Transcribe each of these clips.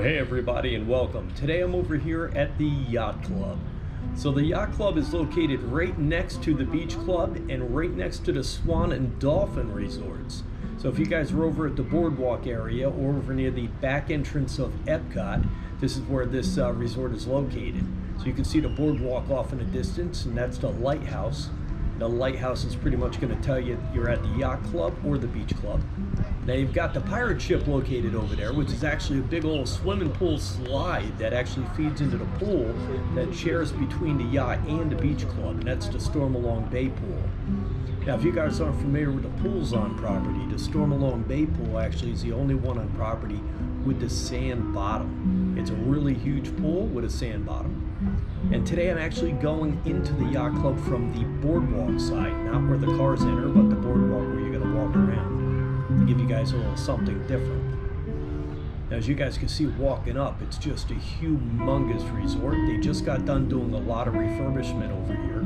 Hey everybody and welcome. Today I'm over here at the Yacht Club. So the Yacht Club is located right next to the Beach Club and right next to the Swan and Dolphin resorts. So if you guys are over at the boardwalk area or over near the back entrance of EPCOT, this is where this resort is located. So you can see the boardwalk off in the distance, and that's the lighthouse. The lighthouse is pretty much going to tell you you're at the Yacht Club or the Beach Club. Now you've got the pirate ship located over there, which is actually a big old swimming pool slide that actually feeds into the pool that shares between the yacht and the Beach Club, and that's the Stormalong Bay pool. Now if you guys aren't familiar with the pools on property, the Stormalong Bay pool actually is the only one on property with the sand bottom. It's a really huge pool with a sand bottom. And today I'm actually going into the Yacht Club from the boardwalk side, not where the cars enter, but the boardwalk where you're going to walk around, to give you guys a little something different. Now, as you guys can see walking up, it's just a humongous resort. They just got done doing a lot of refurbishment over here.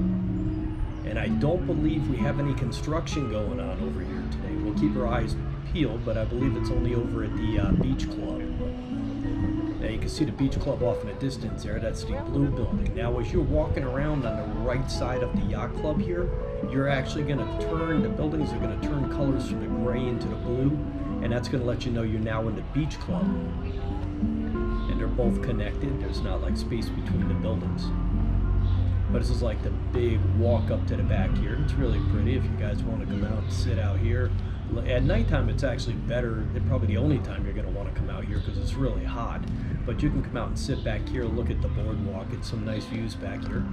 And I don't believe we have any construction going on over here today. We'll keep our eyes peeled, but I believe it's only over at the Beach Club. Now you can see the Beach Club off in the distance there. That's the blue building. Now as you're walking around on the right side of the Yacht Club here, you're actually going to turn, the buildings are going to turn colors from the gray into the blue, and that's going to let you know you're now in the Beach Club. And they're both connected. There's not like space between the buildings. But this is like the big walk up to the back here. It's really pretty if you guys want to come out and sit out here. At nighttime it's actually better. It's probably the only time you're going to want to come out here because it's really hot. But you can come out and sit back here, look at the boardwalk. It's some nice views back here.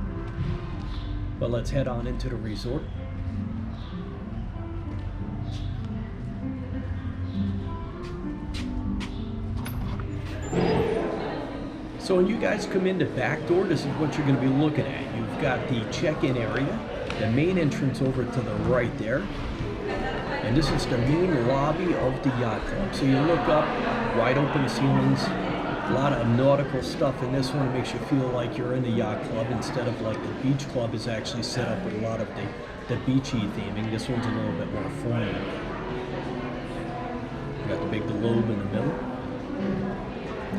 But let's head on into the resort. So when you guys come in the back door, this is what you're going to be looking at. You've got the check-in area, the main entrance over to the right there. And this is the main lobby of the Yacht Club. So you look up, wide open ceilings, a lot of nautical stuff in this one. It makes you feel like you're in the Yacht Club instead of like the Beach Club is actually set up with a lot of the beachy theming. This one's a little bit more formal. Got the big globe in the middle.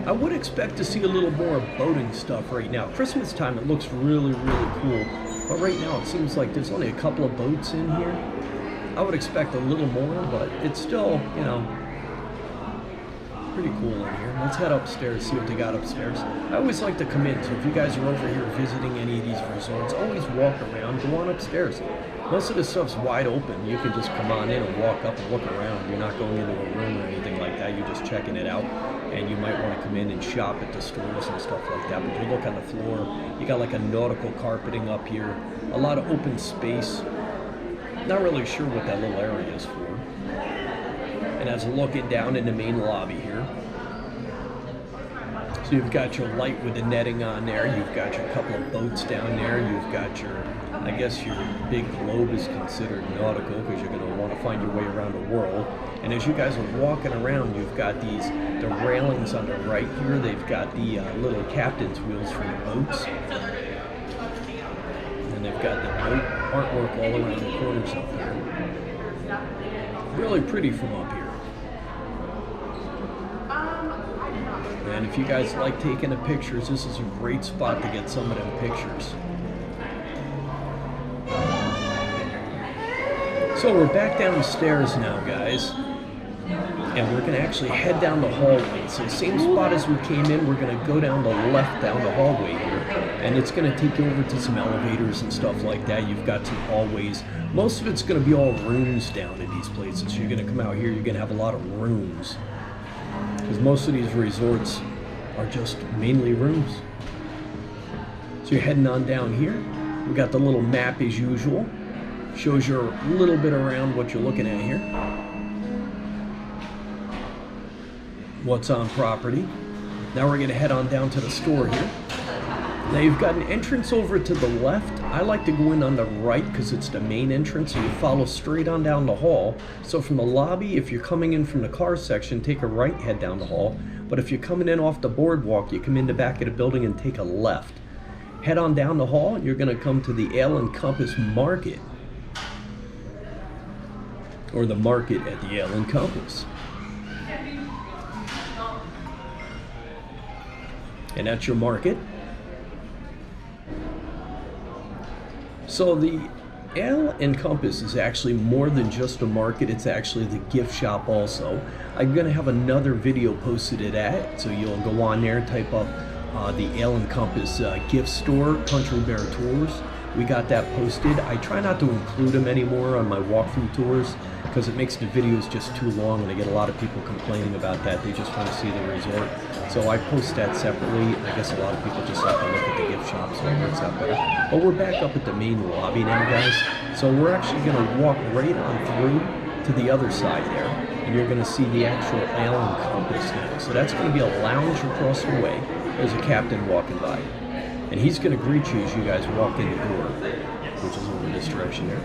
I would expect to see a little more boating stuff right now. Christmas time it looks really, really cool. But right now it seems like there's only a couple of boats in here. I would expect a little more, but it's still, you know, pretty cool in here. Let's head upstairs, see what they got upstairs. I always like to come in, so if you guys are over here visiting any of these resorts, always walk around, go on upstairs. Most of this stuff's wide open. You can just come on in and walk up and look around. You're not going into a room or anything like that. You're just checking it out. And you might want to come in and shop at the stores and stuff like that. But you look on the floor, you got like a nautical carpeting up here, a lot of open space. Not really sure what that little area is for. And as looking down in the main lobby here, so you've got your light with the netting on there, you've got your couple of boats down there, you've got your, I guess your big globe is considered nautical because you're going to want to find your way around the world. And as you guys are walking around, you've got the railings on the right here, they've got the little captain's wheels for the boats. And they've got the boat artwork all around the corners up here. Really pretty from up here. And if you guys like taking the pictures, this is a great spot to get some of them pictures. So we're back downstairs now, guys. And we're going to actually head down the hallway. So same spot as we came in, we're going to go down the left down the hallway here. And it's going to take you over to some elevators and stuff like that. You've got some hallways. Most of it's going to be all rooms down in these places. So you're going to come out here, you're going to have a lot of rooms. Because most of these resorts are just mainly rooms. So you're heading on down here. We got the little map as usual. Shows you a little bit around what you're looking at here. What's on property. Now we're going to head on down to the store here. Now you've got an entrance over to the left. I like to go in on the right because it's the main entrance, so you follow straight on down the hall. So from the lobby, if you're coming in from the car section, take a right, head down the hall. But if you're coming in off the boardwalk, you come in the back of the building and take a left. Head on down the hall, and you're going to come to the Ale and Compass Market. Or the market at the Ale and Compass. And that's your market. So the Ale and Compass is actually more than just a market. It's actually the gift shop also. I'm going to have another video posted at that, so you'll go on there, type up the Ale and Compass gift store, Country Bear Tours. We got that posted. I try not to include them anymore on my walkthrough tours because it makes the videos just too long, and I get a lot of people complaining about that. They just want to see the resort. So I post that separately. I guess a lot of people just like to look at the gift shop, so it works out better. But we're back up at the main lobby now, guys. So we're actually going to walk right on through to the other side there, and you're going to see the actual Ale and Compass now. So that's going to be a lounge across the way. There's a captain walking by, and he's going to greet you as you guys walk in the door, which is over this direction there.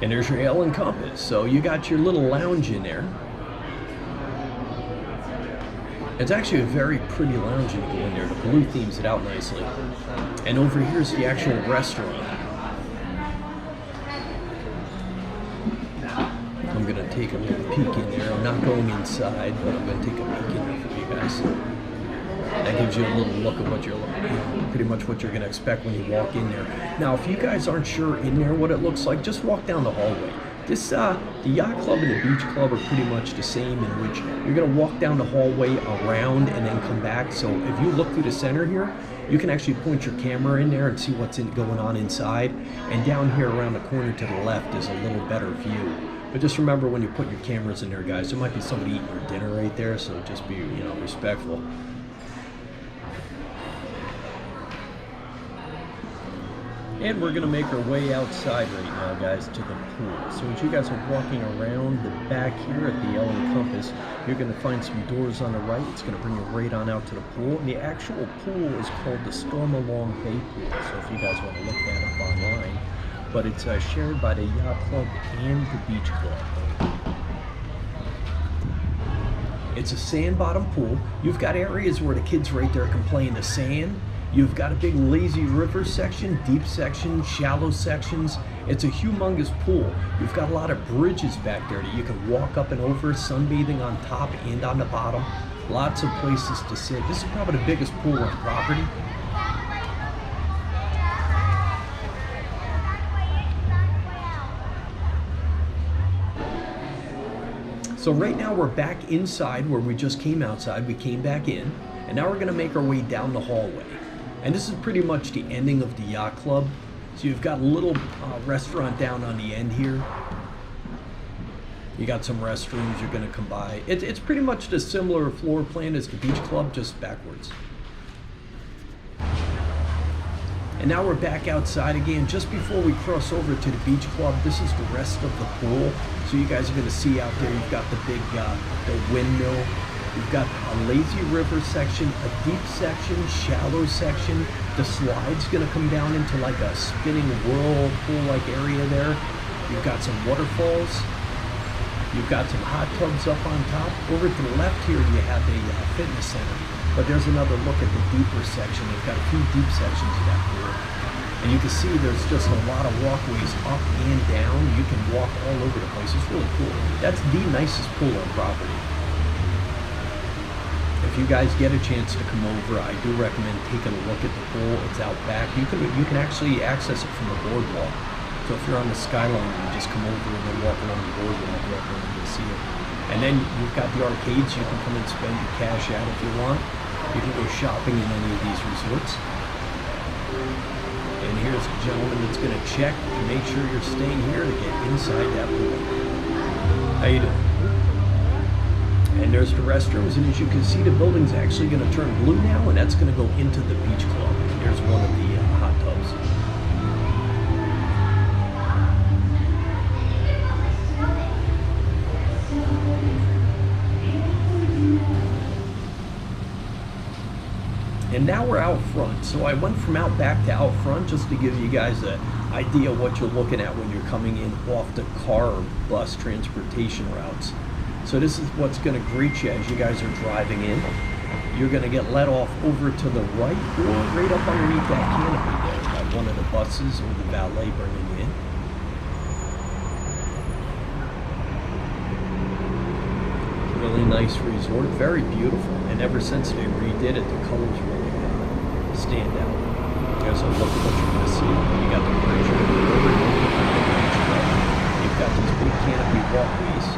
And there's your Ale and Compass. So you got your little lounge in there. It's actually a very pretty lounge when you go in there. The blue themes it out nicely. And over here's the actual restaurant. I'm going to take a little peek in there. I'm not going inside, but I'm going to take a peek in there for you guys. That gives you a little look at what you're pretty much what you're going to expect when you walk in there. Now, if you guys aren't sure in there what it looks like, just walk down the hallway. This the Yacht Club and the Beach Club are pretty much the same, in which you're going to walk down the hallway around and then come back. So if you look through the center here, you can actually point your camera in there and see what's going on inside. And down here around the corner to the left is a little better view. But just remember, when you put your cameras in there, guys, there might be somebody eating your dinner right there, so just be, respectful. And we're going to make our way outside right now, guys, to the pool. So as you guys are walking around the back here at the Ale and Compass, you're going to find some doors on the right. It's going to bring you right on out to the pool. And the actual pool is called the Stormalong Bay pool. So if you guys want to look that up online. But it's shared by the Yacht Club and the Beach Club. It's a sand bottom pool. You've got areas where the kids right there can play in the sand. You've got a big lazy river section, deep section, shallow sections. It's a humongous pool. You've got a lot of bridges back there that you can walk up and over, sunbathing on top and on the bottom. Lots of places to sit. This is probably the biggest pool on property. So right now we're back inside where we just came outside. We came back in, and now we're going to make our way down the hallway. And this is pretty much the ending of the Yacht Club. So you've got a little restaurant down on the end here. You got some restrooms you're going to come by. It's pretty much the similar floor plan as the Beach Club, just backwards. And now we're back outside again. Just before we cross over to the Beach Club, this is the rest of the pool. So you guys are going to see out there, you've got the big the windmill. You've got a lazy river section, a deep section, shallow section. The slide's going to come down into like a spinning whirlpool-like area there. You've got some waterfalls. You've got some hot tubs up on top. Over to the left here, you have a fitness center. But there's another look at the deeper section. They've got a few deep sections of that pool. And you can see there's just a lot of walkways up and down. You can walk all over the place. It's really cool. That's the nicest pool on property. If you guys get a chance to come over, I do recommend taking a look at the pool. It's out back. You can actually access it from the boardwalk. So if you're on the skyline, you just come over and then walk along the boardwalk right where you see it. And then you've got the arcades. You can come and spend your cash out if you want. You can go shopping in any of these resorts. And here's a gentleman that's going to check to make sure you're staying here to get inside that pool. How you doing? And there's the restrooms, and as you can see, the building's actually going to turn blue now, and that's going to go into the Beach Club. And there's one of the hot tubs. And now we're out front. So I went from out back to out front just to give you guys an idea of what you're looking at when you're coming in off the car or bus transportation routes. So this is what's going to greet you as you guys are driving in. You're going to get let off over to the right or right up underneath that canopy there by one of the buses or the valet bringing you in. Really nice resort, very beautiful. And ever since they redid it, the colors really stand out. There's a look at what you're going to see. You got the bridge over the river, you've got these big canopy walkways.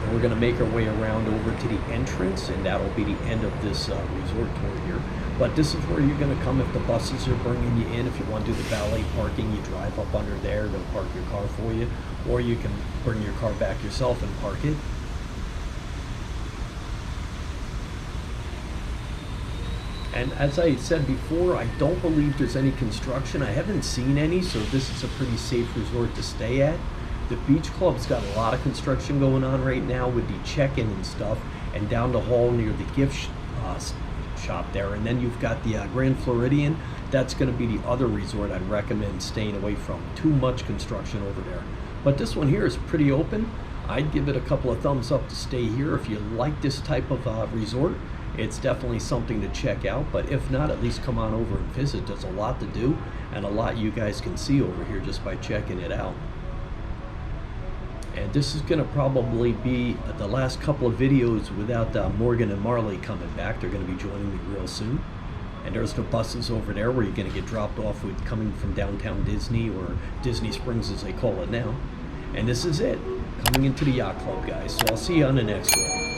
And we're going to make our way around over to the entrance, and that'll be the end of this resort tour here. But this is where you're going to come if the buses are bringing you in. If you want to do the valet parking, you drive up under there, they'll park your car for you. Or you can bring your car back yourself and park it. And as I said before, I don't believe there's any construction. I haven't seen any, so this is a pretty safe resort to stay at. The beach club's got a lot of construction going on right now with the check-in and stuff, and down the hall near the gift shop there. And then you've got the Grand Floridian. That's going to be the other resort I'd recommend staying away from. Too much construction over there. But this one here is pretty open. I'd give it a couple of thumbs up to stay here. If you like this type of resort, it's definitely something to check out. But if not, at least come on over and visit. There's a lot to do and a lot you guys can see over here just by checking it out. And this is going to probably be the last couple of videos without Morgan and Marley coming back. They're going to be joining me real soon. And there's the buses over there where you're going to get dropped off with coming from downtown Disney, or Disney Springs as they call it now. And this is it, coming into the Yacht Club, guys. So I'll see you on the next one.